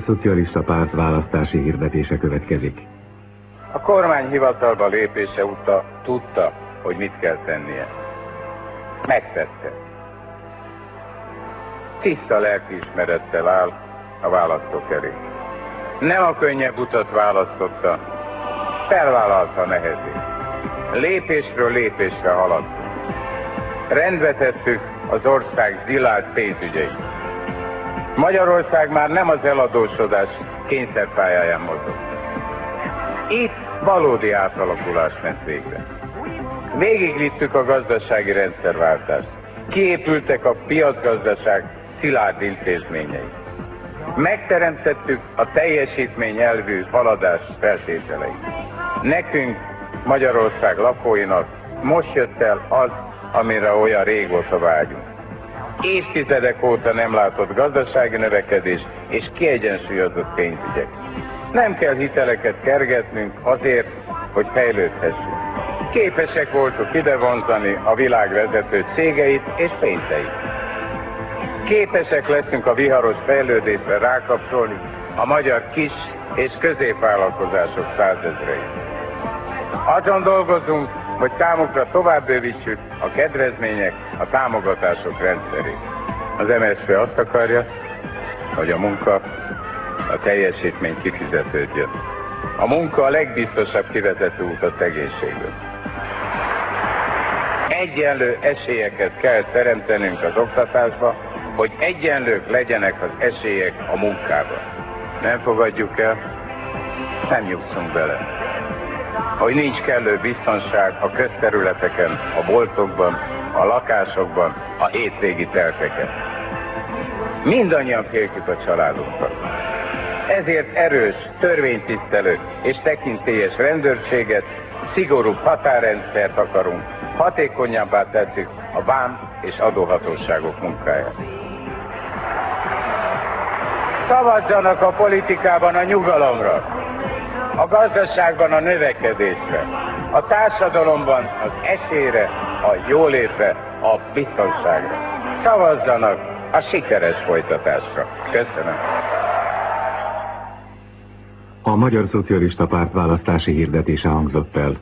Szocialista Párt választási hirdetése következik. A kormány hivatalba lépése óta tudta, hogy mit kell tennie. Megtette. Tiszta lelkiismerettel áll a választók elé. Nem a könnyebb utat választotta, felvállalta a nehezét. Lépésről lépésre haladtunk. Rendbe tettük az ország zilált pénzügyeit. Magyarország már nem az eladósodás kényszerpályáján mozog. Itt valódi átalakulás ment végre. Végigvittük a gazdasági rendszerváltást. Kiépültek a piacgazdaság szilárd intézményei. Megteremtettük a teljesítmény elvű haladás feltételeit. Nekünk, Magyarország lakóinak most jött el az, amire olyan régóta vágyunk. Évtizedek óta nem látott gazdasági növekedés és kiegyensúlyozott pénzügyek. Nem kell hiteleket kergetnünk azért, hogy fejlődhessünk. Képesek voltunk idevonzani a világ vezető cégeit és pénzeit. Képesek leszünk a viharos fejlődésre rákapcsolni a magyar kis és középvállalkozások százezreit. Azon dolgozunk, hogy számukra tovább bővítsük a kedvezmények, a támogatások rendszerét. Az MSZP azt akarja, hogy a munka, a teljesítmény kifizetődjön. A munka a legbiztosabb kivezető út a szegénységből. Egyenlő esélyeket kell teremtenünk az oktatásba, hogy egyenlők legyenek az esélyek a munkában. Nem fogadjuk el, nem nyugszunk bele. Hogy nincs kellő biztonság a közterületeken, a boltokban, a lakásokban, a hétvégi telkeken. Mindannyian féltjük a családunkat. Ezért erős, törvénytisztelő és tekintélyes rendőrséget, szigorúbb határrendszert akarunk, hatékonyabbá tesszük a vám és adóhatóságok munkáját. Szavazzanak a politikában a nyugalomra, a gazdaságban a növekedésre, a társadalomban az esélyre, a jólétre, a biztonságra. Szavazzanak a sikeres folytatásra. Köszönöm. A Magyar Szocialista Párt választási hirdetése hangzott el.